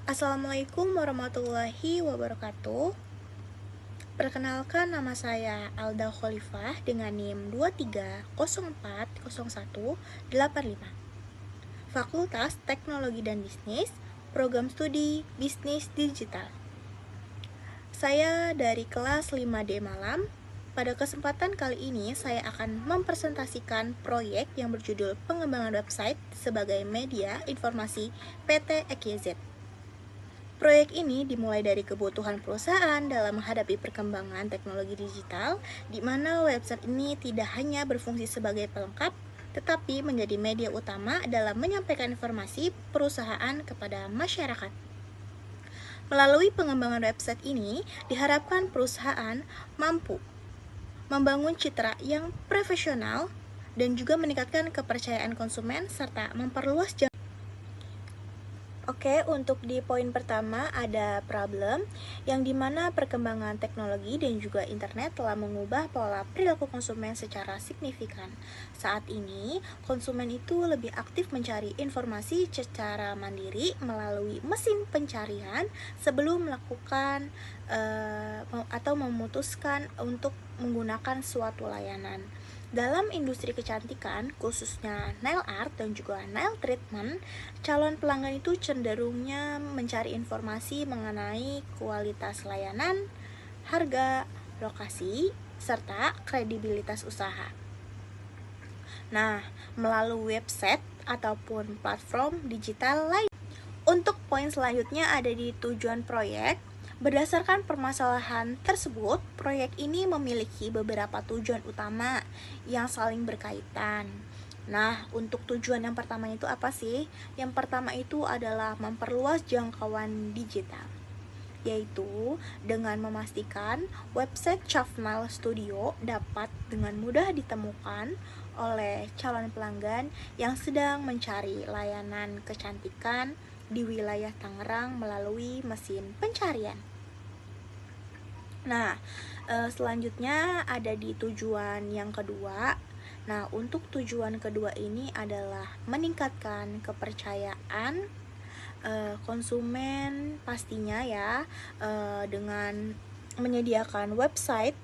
Assalamualaikum warahmatullahi wabarakatuh. Perkenalkan, nama saya Alda Khalifah dengan NIM 23040185, Fakultas Teknologi dan Bisnis, Program Studi Bisnis Digital. Saya dari kelas 5D Malam. Pada kesempatan kali ini saya akan mempresentasikan proyek yang berjudul Pengembangan Website sebagai Media Informasi PT EKZ. Proyek ini dimulai dari kebutuhan perusahaan dalam menghadapi perkembangan teknologi digital, di mana website ini tidak hanya berfungsi sebagai pelengkap, tetapi menjadi media utama dalam menyampaikan informasi perusahaan kepada masyarakat. Melalui pengembangan website ini, diharapkan perusahaan mampu membangun citra yang profesional dan juga meningkatkan kepercayaan konsumen serta memperluas jangkauan. Oke, untuk di poin pertama ada problem, yang dimana perkembangan teknologi dan juga internet telah mengubah pola perilaku konsumen secara signifikan. Saat ini, konsumen itu lebih aktif mencari informasi secara mandiri melalui mesin pencarian sebelum melakukan atau memutuskan untuk menggunakan suatu layanan. Dalam industri kecantikan, khususnya nail art dan juga nail treatment, calon pelanggan itu cenderungnya mencari informasi mengenai kualitas layanan, harga, lokasi, serta kredibilitas usaha. Nah, melalui website ataupun platform digital lain. Untuk poin selanjutnya ada di tujuan proyek. Berdasarkan permasalahan tersebut, proyek ini memiliki beberapa tujuan utama yang saling berkaitan. Nah, untuk tujuan yang pertama itu apa sih? Yang pertama itu adalah memperluas jangkauan digital, yaitu dengan memastikan website Chafnal Studio dapat dengan mudah ditemukan oleh calon pelanggan yang sedang mencari layanan kecantikan di wilayah Tangerang melalui mesin pencarian. Nah, selanjutnya ada di tujuan yang kedua. Nah, untuk tujuan kedua ini adalah meningkatkan kepercayaan konsumen pastinya ya, dengan menyediakan website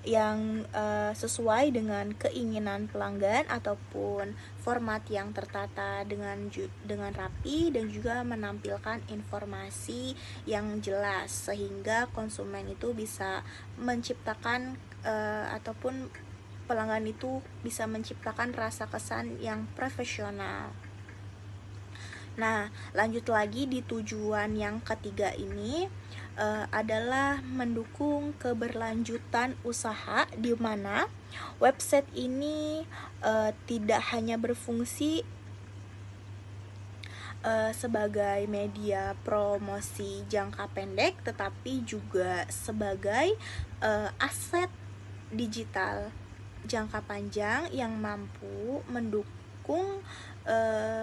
yang sesuai dengan keinginan pelanggan ataupun format yang tertata dengan rapi dan juga menampilkan informasi yang jelas sehingga konsumen itu bisa menciptakan ataupun pelanggan itu bisa menciptakan rasa kesan yang profesional. Nah, lanjut lagi di tujuan yang ketiga ini adalah mendukung keberlanjutan usaha, di mana website ini tidak hanya berfungsi sebagai media promosi jangka pendek, tetapi juga sebagai aset digital jangka panjang yang mampu mendukung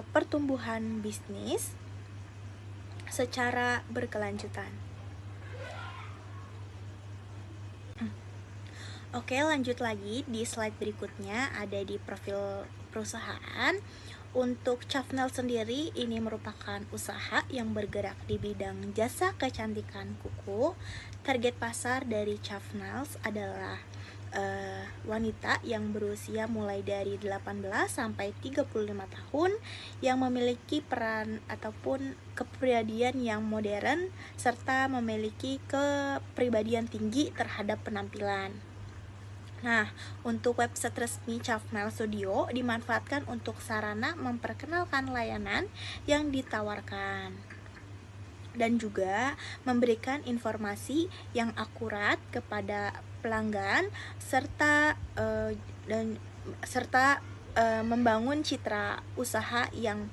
pertumbuhan bisnis secara berkelanjutan. Oke, lanjut lagi di slide berikutnya ada di profil perusahaan. Untuk Chafnal sendiri, ini merupakan usaha yang bergerak di bidang jasa kecantikan kuku. Target pasar dari Chafnal adalah wanita yang berusia mulai dari 18 sampai 35 tahun yang memiliki peran ataupun kepribadian yang modern serta memiliki kepribadian tinggi terhadap penampilan. Nah, untuk website resmi Chafnal Studio dimanfaatkan untuk sarana memperkenalkan layanan yang ditawarkan dan juga memberikan informasi yang akurat kepada pelanggan serta membangun citra usaha yang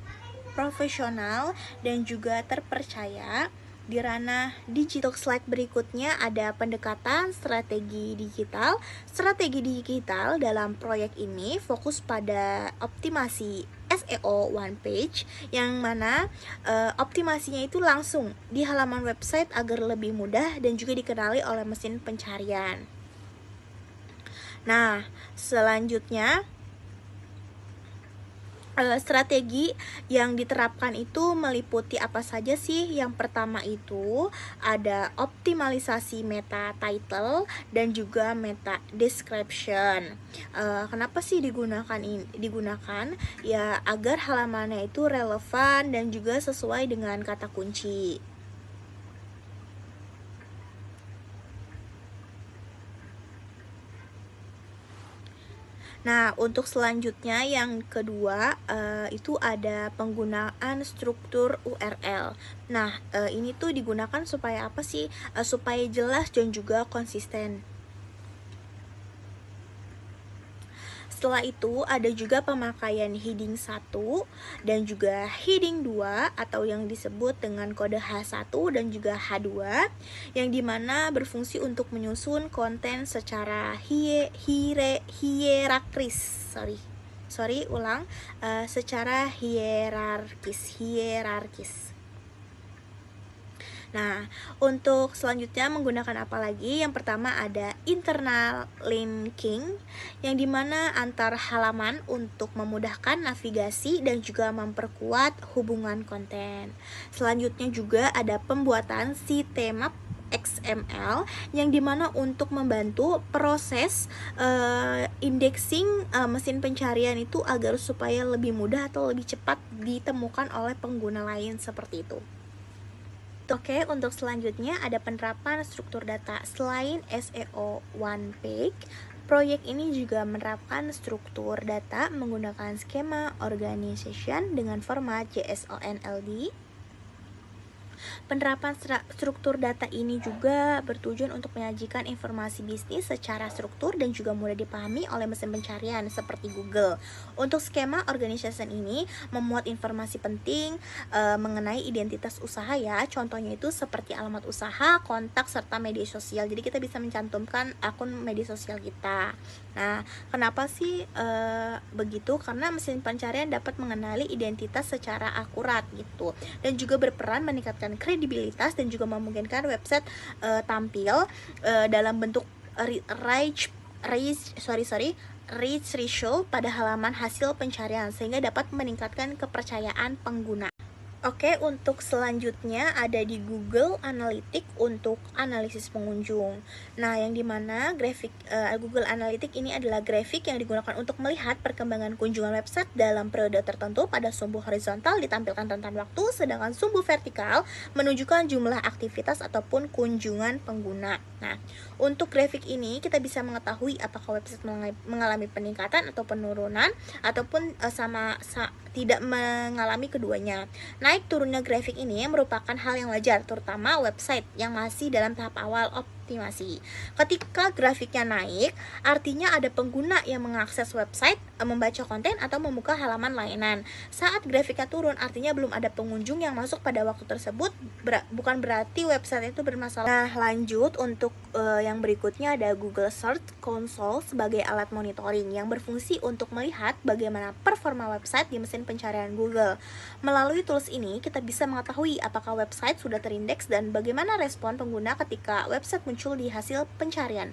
profesional dan juga terpercaya di ranah digital. Slide berikutnya ada pendekatan strategi digital. Strategi digital dalam proyek ini fokus pada optimasi SEO one page, yang mana optimasinya itu langsung di halaman website agar lebih mudah dan juga dikenali oleh mesin pencarian. Nah, selanjutnya Strategi yang diterapkan itu meliputi apa saja sih? Yang pertama itu ada optimalisasi meta title dan juga meta description. Kenapa sih digunakan? Ya agar halamannya itu relevan dan juga sesuai dengan kata kunci. Nah, untuk selanjutnya yang kedua itu ada penggunaan struktur URL. Nah, ini tuh digunakan supaya apa sih? Supaya jelas dan juga konsisten. Setelah itu ada juga pemakaian heading 1 dan juga heading 2 atau yang disebut dengan kode H1 dan juga H2 yang dimana berfungsi untuk menyusun konten secara hierarkis. Secara hierarkis. Nah, untuk selanjutnya menggunakan apa lagi? Yang pertama ada internal linking, yang dimana antar halaman untuk memudahkan navigasi dan juga memperkuat hubungan konten. Selanjutnya juga ada pembuatan sitemap XML yang dimana untuk membantu proses indexing mesin pencarian itu agar supaya lebih mudah atau lebih cepat ditemukan oleh pengguna lain seperti itu. Oke, untuk selanjutnya ada penerapan struktur data. Selain SEO one page, proyek ini juga menerapkan struktur data menggunakan skema organization dengan format JSON-LD. Penerapan struktur data ini juga bertujuan untuk menyajikan informasi bisnis secara struktur dan juga mudah dipahami oleh mesin pencarian seperti Google. Untuk skema organization ini memuat informasi penting mengenai identitas usaha ya. Contohnya itu seperti alamat usaha, kontak, serta media sosial. Jadi kita bisa mencantumkan akun media sosial kita. Nah, kenapa sih begitu? Karena mesin pencarian dapat mengenali identitas secara akurat gitu, dan juga berperan meningkatkan kredibilitas dan juga memungkinkan website tampil dalam bentuk reach ratio pada halaman hasil pencarian sehingga dapat meningkatkan kepercayaan pengguna. Oke, untuk selanjutnya ada di Google Analytics untuk analisis pengunjung. Nah, yang dimana Google Analytics ini adalah grafik yang digunakan untuk melihat perkembangan kunjungan website dalam periode tertentu. Pada sumbu horizontal ditampilkan rentan waktu, sedangkan sumbu vertikal menunjukkan jumlah aktivitas ataupun kunjungan pengguna. Nah, untuk grafik ini kita bisa mengetahui apakah website mengalami peningkatan atau penurunan ataupun tidak mengalami keduanya. Naik turunnya grafik ini merupakan hal yang wajar, terutama website yang masih dalam tahap awal optimasi. Ketika grafiknya naik, artinya ada pengguna yang mengakses website, membaca konten, atau membuka halaman layanan. Saat grafiknya turun, artinya belum ada pengunjung yang masuk pada waktu tersebut, bukan berarti website itu bermasalah. Nah, lanjut untuk yang berikutnya ada Google Search Console sebagai alat monitoring yang berfungsi untuk melihat bagaimana performa website di mesin pencarian Google. Melalui tools ini, kita bisa mengetahui apakah website sudah terindeks dan bagaimana respon pengguna ketika website muncul di hasil pencarian.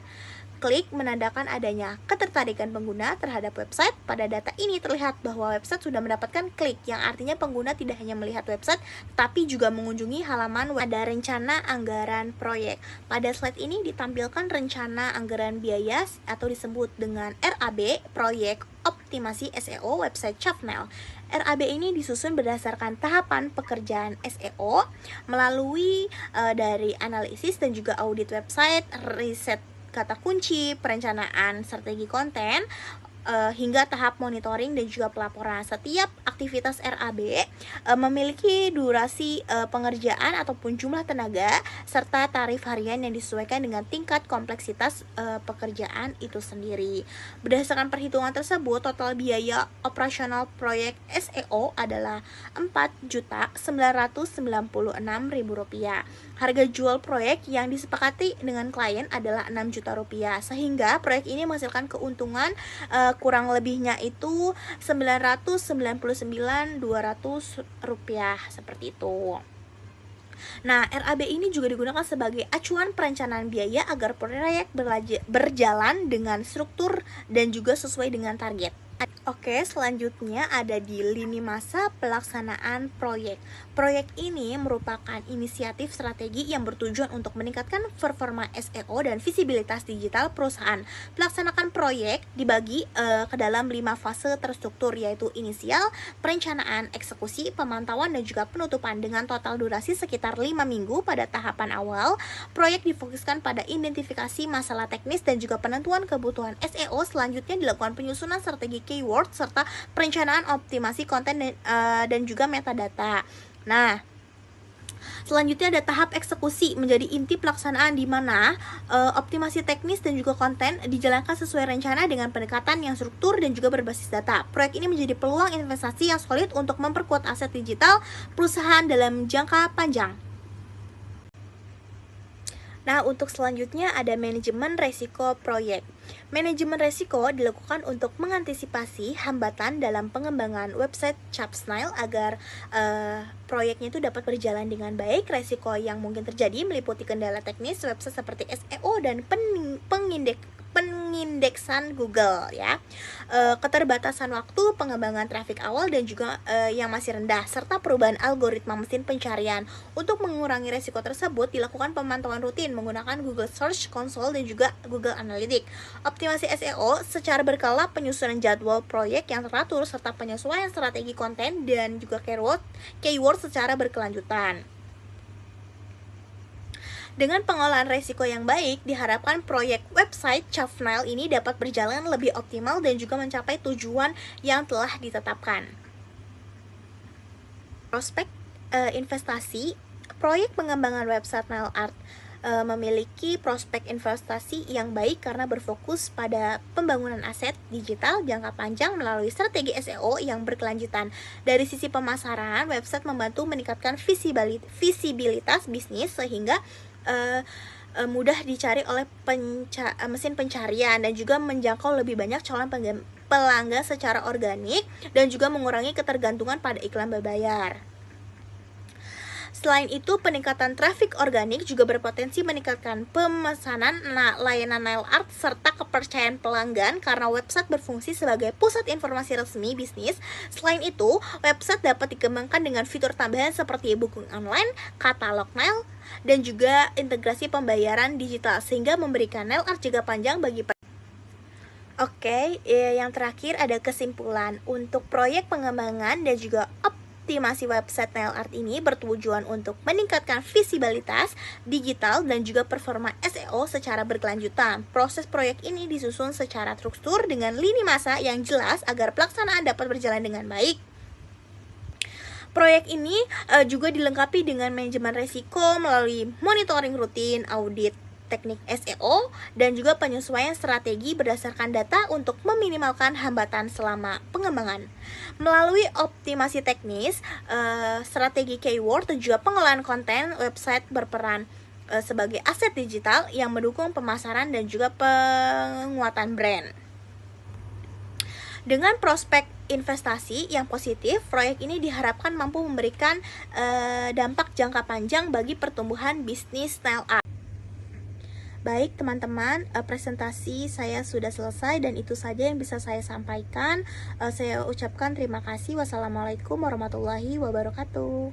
Klik menandakan adanya ketertarikan pengguna terhadap website. Pada data ini terlihat bahwa website sudah mendapatkan klik, yang artinya pengguna tidak hanya melihat website, tapi juga mengunjungi halaman web. Ada rencana anggaran proyek. Pada slide ini ditampilkan rencana anggaran biaya atau disebut dengan RAB, proyek optimasi SEO website Chapnel. RAB ini disusun berdasarkan tahapan pekerjaan SEO melalui dari analisis dan juga audit website, riset kata kunci, perencanaan strategi konten, hingga tahap monitoring dan juga pelaporan. Setiap aktivitas RAB memiliki durasi pengerjaan ataupun jumlah tenaga serta tarif harian yang disesuaikan dengan tingkat kompleksitas pekerjaan itu sendiri. Berdasarkan perhitungan tersebut, total biaya operasional proyek SEO adalah Rp4.996.000. Harga jual proyek yang disepakati dengan klien adalah Rp6 juta, sehingga proyek ini menghasilkan keuntungan kurang lebihnya itu Rp999.200 seperti itu. Nah, RAB ini juga digunakan sebagai acuan perencanaan biaya agar proyek berjalan dengan struktur dan juga sesuai dengan target. Oke, selanjutnya ada di lini masa pelaksanaan proyek. Proyek ini merupakan inisiatif strategi yang bertujuan untuk meningkatkan performa SEO dan visibilitas digital perusahaan. Pelaksanakan proyek dibagi ke dalam 5 fase terstruktur, yaitu inisial, perencanaan, eksekusi, pemantauan, dan juga penutupan. Dengan total durasi sekitar 5 minggu pada tahapan awal, proyek difokuskan pada identifikasi masalah teknis dan juga penentuan kebutuhan SEO. Selanjutnya dilakukan penyusunan strategi keyword serta perencanaan optimasi konten dan juga metadata. Nah, selanjutnya ada tahap eksekusi, menjadi inti pelaksanaan di mana optimasi teknis dan juga konten dijalankan sesuai rencana dengan pendekatan yang struktur dan juga berbasis data. Proyek ini menjadi peluang investasi yang solid untuk memperkuat aset digital perusahaan dalam jangka panjang. Nah, untuk selanjutnya ada manajemen resiko proyek. Manajemen resiko dilakukan untuk mengantisipasi hambatan dalam pengembangan website Chapsnail agar proyeknya itu dapat berjalan dengan baik. Resiko yang mungkin terjadi meliputi kendala teknis website seperti SEO dan pengindeksan Google ya, keterbatasan waktu pengembangan traffic awal dan juga yang masih rendah, serta perubahan algoritma mesin pencarian. Untuk mengurangi resiko tersebut dilakukan pemantauan rutin menggunakan Google Search Console dan juga Google Analytics, optimasi SEO secara berkala, penyusunan jadwal proyek yang teratur, serta penyesuaian strategi konten dan juga keyword secara berkelanjutan. Dengan pengolahan resiko yang baik, diharapkan proyek website Chapsnail ini dapat berjalan lebih optimal dan juga mencapai tujuan yang telah ditetapkan. Prospek investasi, proyek pengembangan website Nail Art memiliki prospek investasi yang baik karena berfokus pada pembangunan aset digital jangka panjang melalui strategi SEO yang berkelanjutan. Dari sisi pemasaran, website membantu meningkatkan visibilitas bisnis sehingga mudah dicari oleh mesin pencarian dan juga menjangkau lebih banyak calon pelanggan secara organik dan juga mengurangi ketergantungan pada iklan berbayar. Selain itu, peningkatan traffic organik juga berpotensi meningkatkan pemesanan layanan nail art serta kepercayaan pelanggan karena website berfungsi sebagai pusat informasi resmi bisnis. Selain itu, website dapat dikembangkan dengan fitur tambahan seperti booking online, katalog nail, dan juga integrasi pembayaran digital sehingga memberikan nail art jangka panjang bagi Oke, yang terakhir ada kesimpulan. Untuk proyek pengembangan dan juga optimasi website nail art ini bertujuan untuk meningkatkan visibilitas digital dan juga performa SEO secara berkelanjutan. Proses proyek ini disusun secara struktur dengan lini masa yang jelas agar pelaksanaan dapat berjalan dengan baik. Proyek ini juga dilengkapi dengan manajemen risiko melalui monitoring rutin, audit teknik SEO, dan juga penyesuaian strategi berdasarkan data untuk meminimalkan hambatan selama pengembangan. Melalui optimasi teknis, strategi keyword dan juga pengolahan konten, website berperan sebagai aset digital yang mendukung pemasaran dan juga penguatan brand. Dengan prospek investasi yang positif, proyek ini diharapkan mampu memberikan dampak jangka panjang bagi pertumbuhan bisnis nail art. Baik teman-teman, presentasi saya sudah selesai dan itu saja yang bisa saya sampaikan. Saya ucapkan terima kasih. Wassalamualaikum warahmatullahi wabarakatuh.